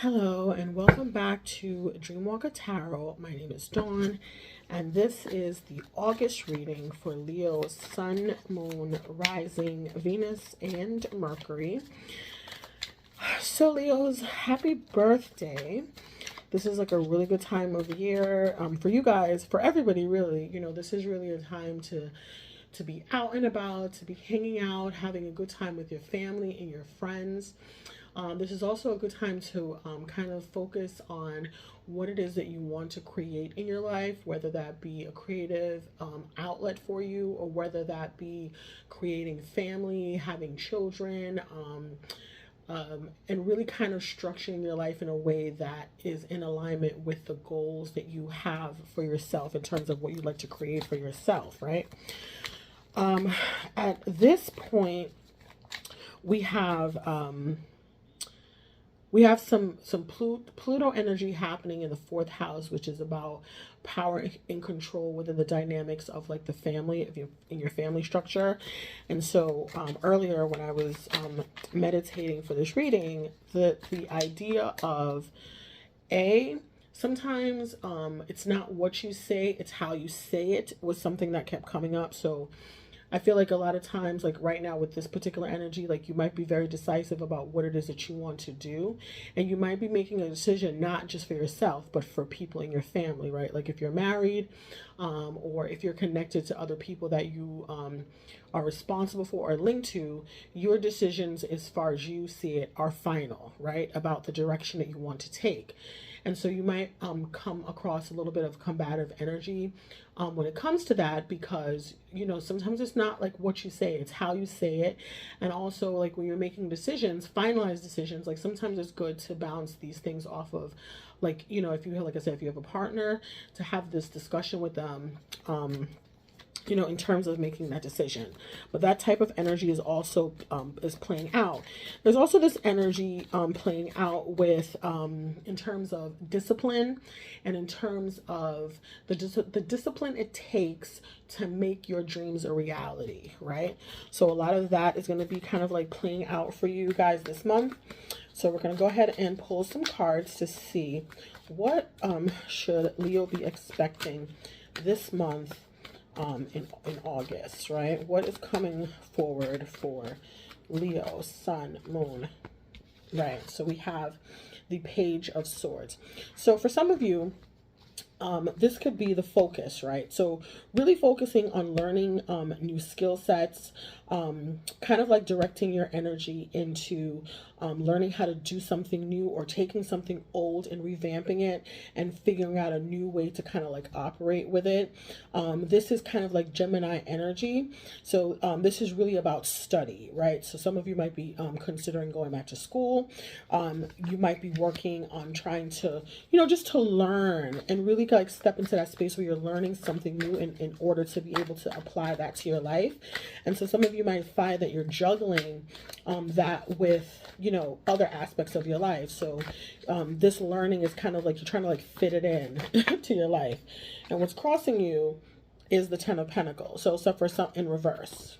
Hello and welcome back to Dreamwalker Tarot. My name is Dawn and this is the August reading for Leo's Sun, Moon, Rising, Venus, and Mercury. So Leos, happy birthday. This is like a really good time of year for you guys, for everybody really. You know, this is really a time to be out and about, to be hanging out, having a good time with your family and your friends. This is also a good time to kind of focus on what it is that you want to create in your life, whether that be a creative outlet for you, or whether that be creating family, having children, and really kind of structuring your life in a way that is in alignment with the goals that you have for yourself in terms of what you'd like to create for yourself, right? At this point, we have some Pluto energy happening in the fourth house, which is about power and control within the dynamics of like the family, if you in your family structure. And so earlier when I was meditating for this reading, the idea of sometimes it's not what you say, it's how you say it was something that kept coming up. So I feel like a lot of times, like right now with this particular energy, like you might be very decisive about what it is that you want to do. And you might be making a decision, not just for yourself, but for people in your family, right? Like if you're married, or if you're connected to other people that you are responsible for or linked to, your decisions as far as you see it are final, right? About the direction that you want to take. And so you might come across a little bit of combative energy when it comes to that, because, you know, sometimes it's not like what you say, it's how you say it. And also like when you're making decisions, finalized decisions, like sometimes it's good to bounce these things off of, like, you know, if you have, like I said, if you have a partner, to have this discussion with them, you know, in terms of making that decision. But that type of energy is also is playing out. There's also this energy playing out with in terms of discipline, and in terms of the discipline it takes to make your dreams a reality, right? So a lot of that is going to be kind of like playing out for you guys this month. So we're going to go ahead and pull some cards to see what should Leo be expecting this month in August, right? What is coming forward for Leo, Sun, Moon, right? So we have the Page of Swords. So for some of you, this could be the focus, right? So really focusing on learning new skill sets, kind of like directing your energy into learning how to do something new, or taking something old and revamping it and figuring out a new way to kind of like operate with it. This is kind of like Gemini energy. So this is really about study, right? So some of you might be considering going back to school. You might be working on trying to, you know, just to learn and really like step into that space where you're learning something new in order to be able to apply that to your life. And so some of you might find that you're juggling that with, you know, other aspects of your life. So this learning is kind of like you're trying to like fit it in to your life. And what's crossing you is the Ten of Pentacles. So for some in reverse.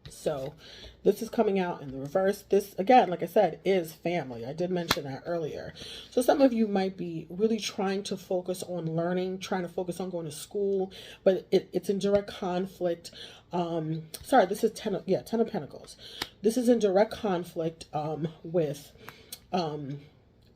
So this is coming out in the reverse. This, again, like I said, is family. I did mention that earlier. So some of you might be really trying to focus on learning, trying to focus on going to school, but it's in direct conflict. Sorry, this is Ten of Pentacles. This is in direct conflict with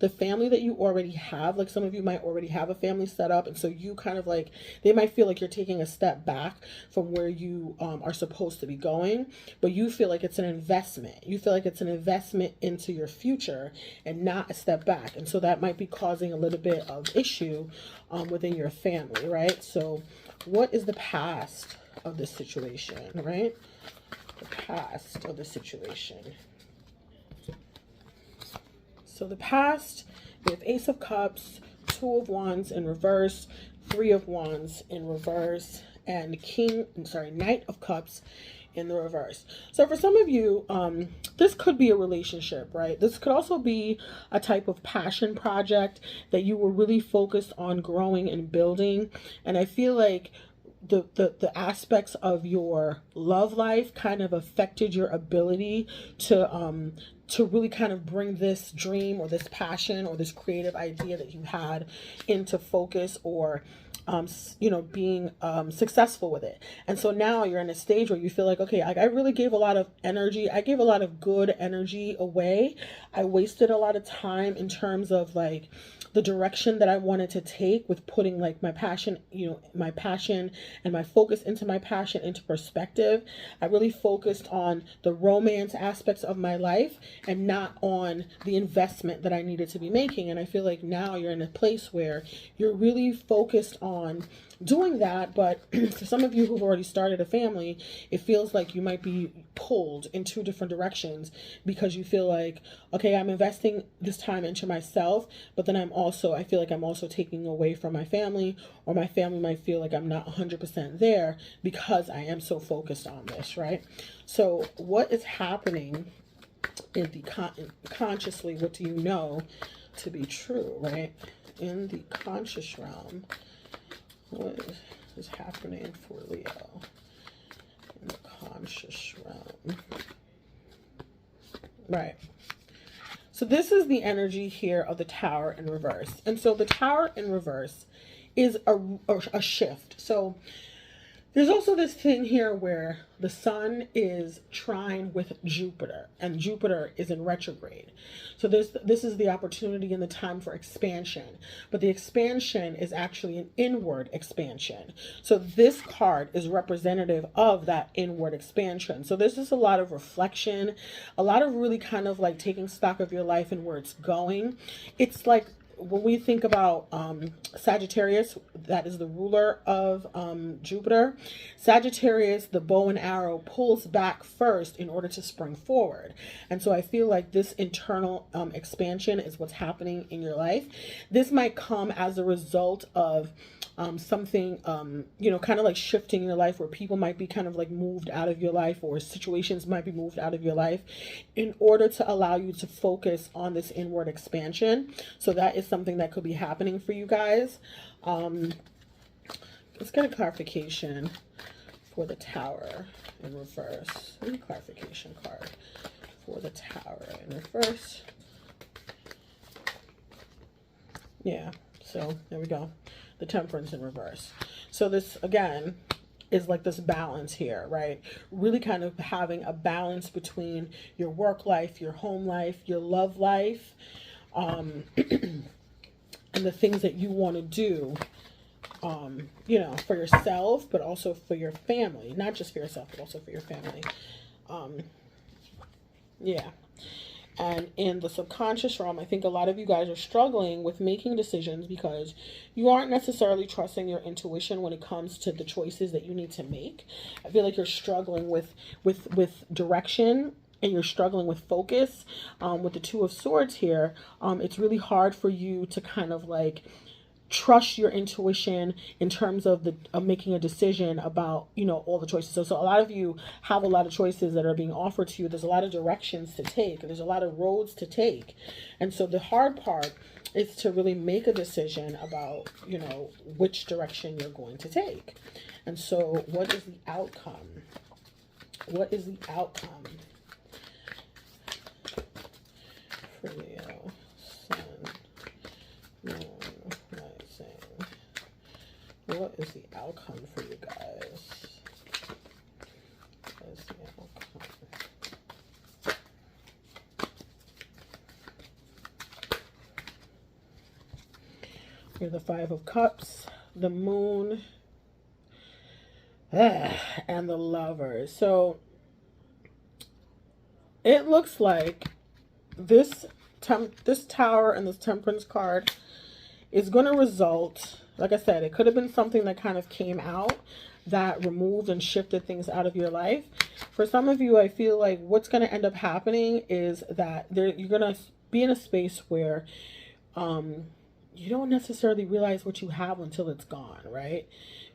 the family that you already have. Like some of you might already have a family set up, and so you kind of like, they might feel like you're taking a step back from where you are supposed to be going, but you feel like it's an investment. You feel like it's an investment into your future and not a step back. And so that might be causing a little bit of issue within your family, right? So what is the past of this situation, right? The past of the situation. So the past, we have Ace of Cups, Two of Wands in reverse, Three of Wands in reverse, and Knight of Cups in the reverse. So for some of you, this could be a relationship, right? This could also be a type of passion project that you were really focused on growing and building. And I feel like the aspects of your love life kind of affected your ability to to really kind of bring this dream or this passion or this creative idea that you had into focus, or you know, being successful with it. And so now you're in a stage where you feel like, okay, I really gave a lot of energy. I gave a lot of good energy away. I wasted a lot of time in terms of like the direction that I wanted to take with putting like my passion, you know, my passion and my focus into my passion into perspective. I really focused on the romance aspects of my life and not on the investment that I needed to be making. And I feel like now you're in a place where you're really focused on doing that. But for some of you who've already started a family, it feels like you might be pulled in two different directions, because you feel like, okay, I'm investing this time into myself, but then I feel like I'm also taking away from my family, or my family might feel like I'm not 100% there because I am so focused on this, right? So what is happening in the consciously, what do you know to be true, right? In the conscious realm, what is happening for Leo in the conscious realm? Right. So this is the energy here of the Tower in reverse. And so the Tower in reverse is a shift. So there's also this thing here where the sun is trine with Jupiter, and Jupiter is in retrograde. So this is the opportunity and the time for expansion, but the expansion is actually an inward expansion. So this card is representative of that inward expansion. So this is a lot of reflection, a lot of really kind of like taking stock of your life and where it's going. It's like, when we think about Sagittarius, that is the ruler of Jupiter. Sagittarius, the bow and arrow, pulls back first in order to spring forward. And so I feel like this internal expansion is what's happening in your life. This might come as a result of something, you know, kind of like shifting your life, where people might be kind of like moved out of your life, or situations might be moved out of your life in order to allow you to focus on this inward expansion. So that is something that could be happening for you guys. Let's get a clarification for the Tower in reverse. Any clarification card for the Tower in reverse? Yeah, so there we go. The Temperance in reverse. So this, again, is like this balance here, right? Really kind of having a balance between your work life, your home life, your love life, and the things that you want to do, you know, for yourself, but also for your family. Not just for yourself, but also for your family. Yeah. And in the subconscious realm, I think a lot of you guys are struggling with making decisions because you aren't necessarily trusting your intuition when it comes to the choices that you need to make. I feel like you're struggling with direction, and you're struggling with focus. With the Two of Swords here, it's really hard for you to kind of like trust your intuition in terms of making a decision about, you know, all the choices. So a lot of you have a lot of choices that are being offered to you. There's a lot of directions to take. There's a lot of roads to take. And so the hard part is to really make a decision about, you know, which direction you're going to take. And so what is the outcome? What is the outcome for Leo, Sun, Moon, Rising? What is the outcome for you guys? What is the outcome? We have the Five of Cups, the Moon, and the Lovers. So it looks like this Tower and this Temperance card is going to result, like I said, it could have been something that kind of came out that removed and shifted things out of your life. For some of you, I feel like what's going to end up happening is that you're going to be in a space where you don't necessarily realize what you have until it's gone, right?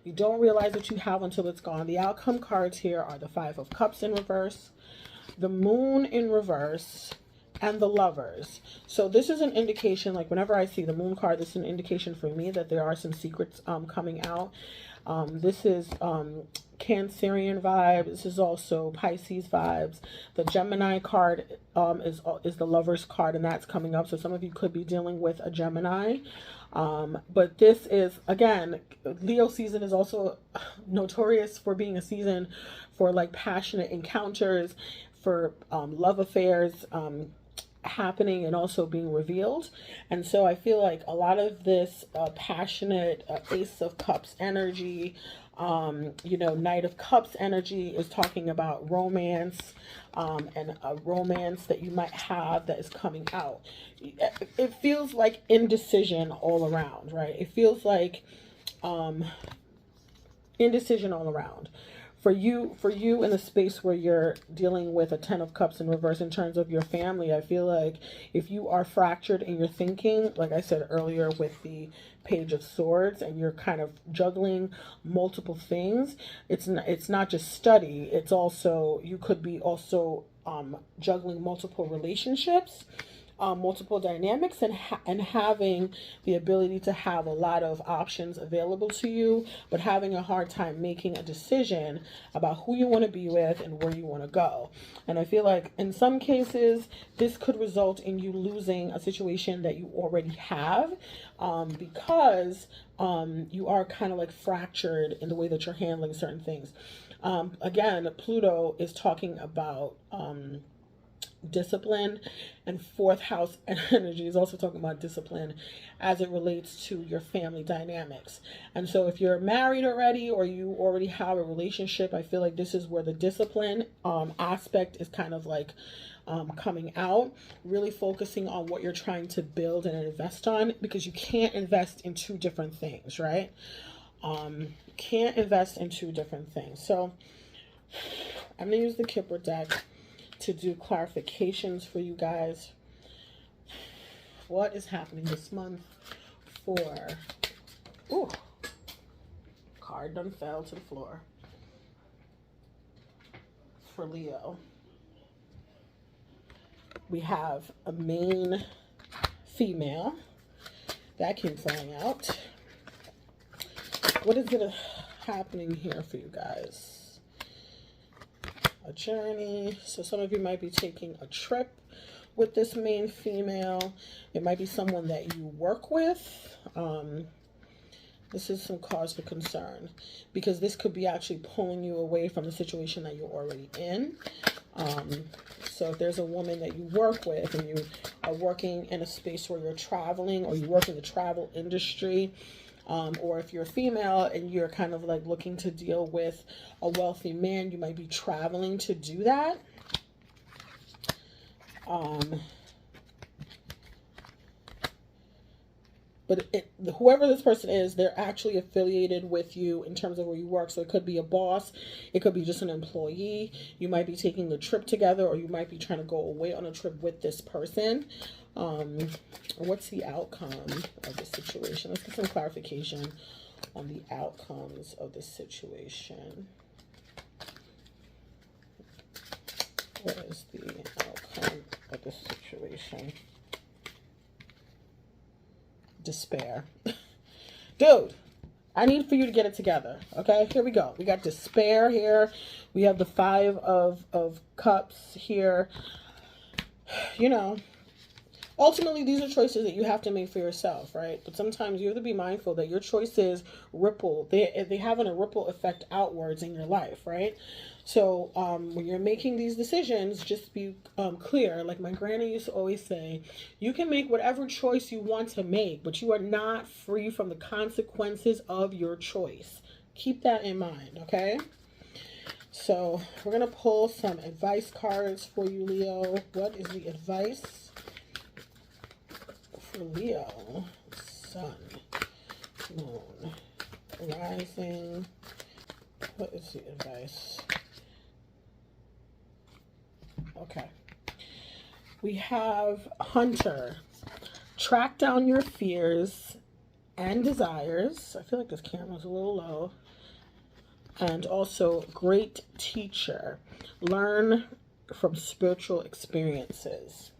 You don't realize what you have until it's gone. The outcome cards here are the Five of Cups in reverse, the Moon in reverse, and the Lovers. So this is an indication, like whenever I see the Moon card, this is an indication for me that there are some secrets coming out. This is Cancerian vibe. This is also Pisces vibes. The Gemini card is the Lovers card, and that's coming up. So some of you could be dealing with a Gemini. But this is, again, Leo season is also notorious for being a season for like passionate encounters, for love affairs happening and also being revealed. And so I feel like a lot of this passionate Ace of Cups energy, you know, Knight of Cups energy is talking about romance, and a romance that you might have that is coming out. It feels like indecision all around, right? It feels like indecision all around. For you in the space where you're dealing with a 10 of Cups in reverse in terms of your family, I feel like if you are fractured in your thinking, like I said earlier with the Page of Swords, and you're kind of juggling multiple things, it's not just study, it's also, you could be also juggling multiple relationships, multiple dynamics, and having the ability to have a lot of options available to you, but having a hard time making a decision about who you want to be with and where you want to go. And I feel like in some cases this could result in you losing a situation that you already have, because you are kind of like fractured in the way that you're handling certain things. Again, Pluto is talking about discipline, and fourth house energy is also talking about discipline as it relates to your family dynamics. And so if you're married already, or you already have a relationship, I feel like this is where the discipline aspect is kind of like coming out, really focusing on what you're trying to build and invest on, because you can't invest in two different things, right? Can't invest in two different things. So I'm gonna use the Kipper deck to do clarifications for you guys. What is happening this month for, ooh, card done fell to the floor, for Leo? We have a main female that came flying out. What is it happening here for you guys? A journey. So some of you might be taking a trip with this main female. It might be someone that you work with. This is some cause for concern, because this could be actually pulling you away from the situation that you're already in. So if there's a woman that you work with, and you are working in a space where you're traveling, or you work in the travel industry, or if you're a female and you're kind of like looking to deal with a wealthy man, you might be traveling to do that. But whoever this person is, they're actually affiliated with you in terms of where you work. So it could be a boss, it could be just an employee. You might be taking the trip together, or you might be trying to go away on a trip with this person. What's the outcome of the situation? Let's get some clarification on the outcomes of the situation. What is the outcome of the situation? Despair. Dude, I need for you to get it together. Okay, here we go. We got despair here. We have the Five of Cups here. You know, ultimately, these are choices that you have to make for yourself, right? But sometimes you have to be mindful that your choices ripple. They have a ripple effect outwards in your life, right? So when you're making these decisions, just be clear. Like my granny used to always say, you can make whatever choice you want to make, but you are not free from the consequences of your choice. Keep that in mind, okay? So we're going to pull some advice cards for you, Leo. What is the advice for Leo? Sun, Moon, Rising. What is the advice? Okay. We have Hunter. Track down your fears and desires. I feel like this camera's a little low. And also great teacher. Learn from spiritual experiences.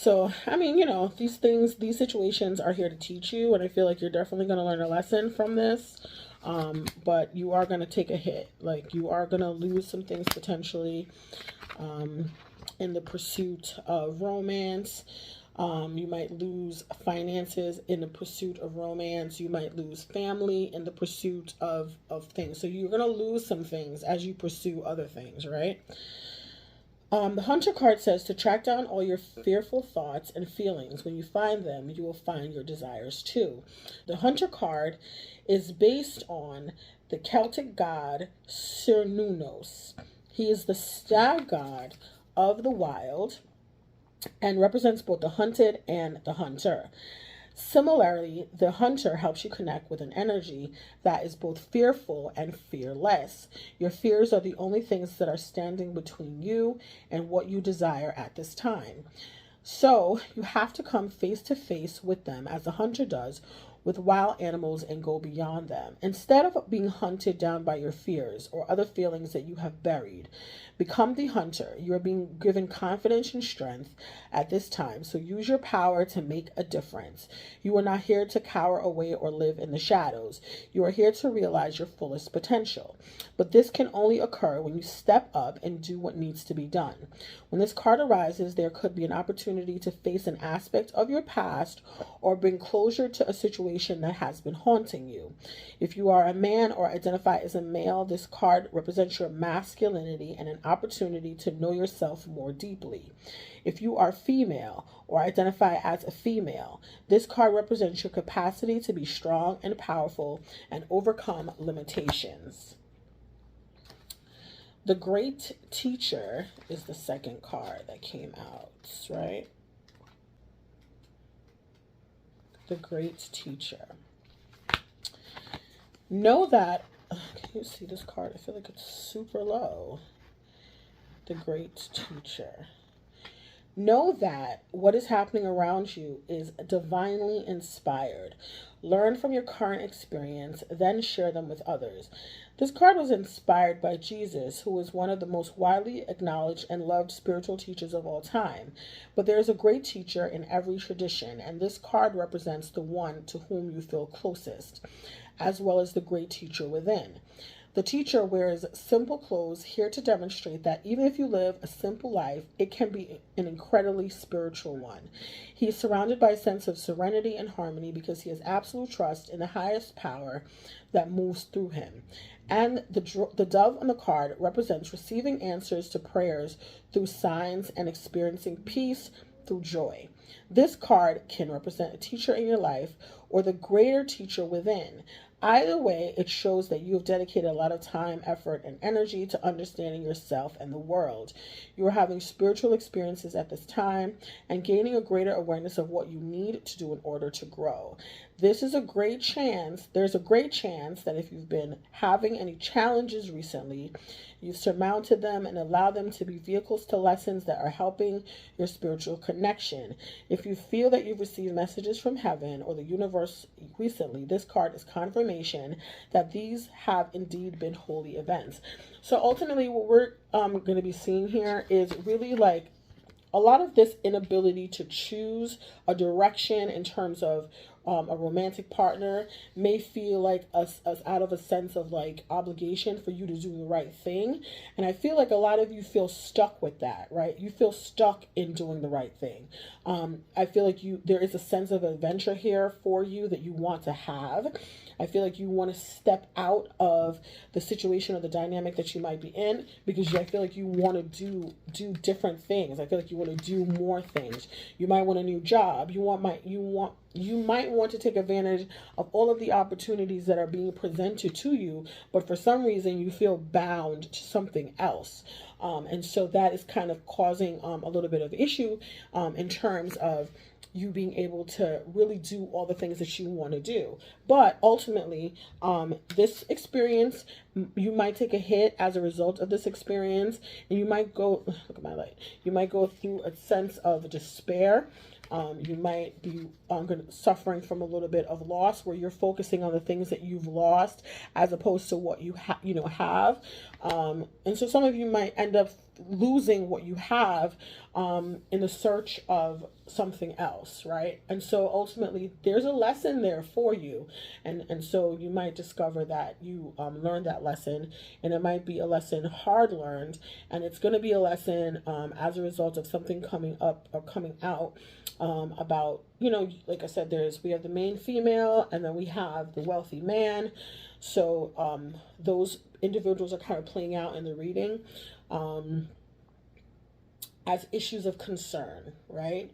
So, I mean, you know, these things, these situations are here to teach you, and I feel like you're definitely going to learn a lesson from this. But you are going to take a hit. Like, you are going to lose some things potentially in the pursuit of romance. You might lose finances in the pursuit of romance. You might lose family in the pursuit of things. So you're going to lose some things as you pursue other things, right? The Hunter card says to track down all your fearful thoughts and feelings. When you find them, you will find your desires too. The Hunter card is based on the Celtic god Cernunnos. He is the stag god of the wild and represents both the hunted and the hunter. Similarly, the hunter helps you connect with an energy that is both fearful and fearless. Your fears are the only things that are standing between you and what you desire at this time. So you have to come face to face with them, as the hunter does with wild animals, and go beyond them. Instead of being hunted down by your fears or other feelings that you have buried, become the hunter. You are being given confidence and strength at this time, so use your power to make a difference. You are not here to cower away or live in the shadows. You are here to realize your fullest potential. But this can only occur when you step up and do what needs to be done. When this card arises, there could be an opportunity to face an aspect of your past or bring closure to a situation that has been haunting you. If you are a man or identify as a male, this card represents your masculinity and an opportunity to know yourself more deeply. If you are female or identify as a female, this card represents your capacity to be strong and powerful and overcome limitations. The Great Teacher is the second card that came out, right? The Great Teacher. Know that, can you see this card? I feel like it's super low. The Great Teacher. Know that what is happening around you is divinely inspired. Learn from your current experience, then share them with others. This card was inspired by Jesus, who is one of the most widely acknowledged and loved spiritual teachers of all time. But there is a great teacher in every tradition, and this card represents the one to whom you feel closest, as well as the great teacher within. The teacher wears simple clothes, here to demonstrate that even if you live a simple life, it can be an incredibly spiritual one. He is surrounded by a sense of serenity and harmony because he has absolute trust in the highest power that moves through him. And the dove on the card represents receiving answers to prayers through signs and experiencing peace through joy. This card can represent a teacher in your life or the greater teacher within. Either way, it shows that you have dedicated a lot of time, effort, and energy to understanding yourself and the world. You are having spiritual experiences at this time and gaining a greater awareness of what you need to do in order to grow. There's a great chance that if you've been having any challenges recently, you've surmounted them and allowed them to be vehicles to lessons that are helping your spiritual connection. If you feel that you've received messages from heaven or the universe recently, this card is confirmation that these have indeed been holy events. So ultimately, what we're going to be seeing here is really like a lot of this inability to choose a direction in terms of a romantic partner may feel like us out of a sense of like obligation for you to do the right thing. And I feel like a lot of you feel stuck with that, right? You feel stuck in doing the right thing. I feel like there is a sense of adventure here for you that you want to have. I feel like you want to step out of the situation or the dynamic that you might be in because I feel like you want to do different things. I feel like you want to do more things. You might want a new job. You might want to take advantage of all of the opportunities that are being presented to you, but for some reason you feel bound to something else. And so that is kind of causing a little bit of issue in terms of you being able to really do all the things that you want to do. But ultimately, this experience, you might take a hit as a result of this experience, and you might go, look at my light, you might go through a sense of despair. You might be suffering from a little bit of loss where you're focusing on the things that you've lost as opposed to what you have. And so some of you might end up losing what you have in the search of something else, right? And so ultimately there's a lesson there for you, and so you might discover that you learned that lesson, and it might be a lesson hard learned, and it's going to be a lesson as a result of something coming up or coming out about, you know, like I said, we have the main female, and then we have the wealthy man. So those individuals are kind of playing out in the reading as issues of concern, right?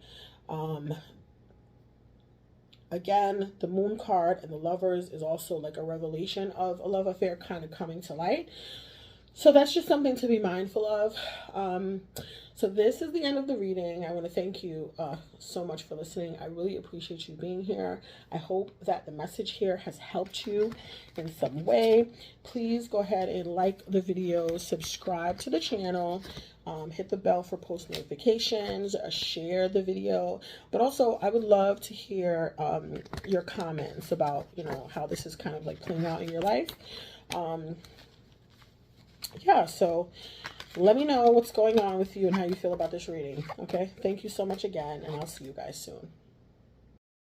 Again, the Moon card and the Lovers is also like a revelation of a love affair kind of coming to light. So that's just something to be mindful of. So this is the end of the reading. I want to thank you so much for listening. I really appreciate you being here. I hope that the message here has helped you in some way. Please go ahead and like the video, subscribe to the channel, hit the bell for post notifications, share the video. But also, I would love to hear your comments about, you know, how this is kind of like playing out in your life. Yeah, so let me know what's going on with you and how you feel about this reading. Okay, thank you so much again, and I'll see you guys soon.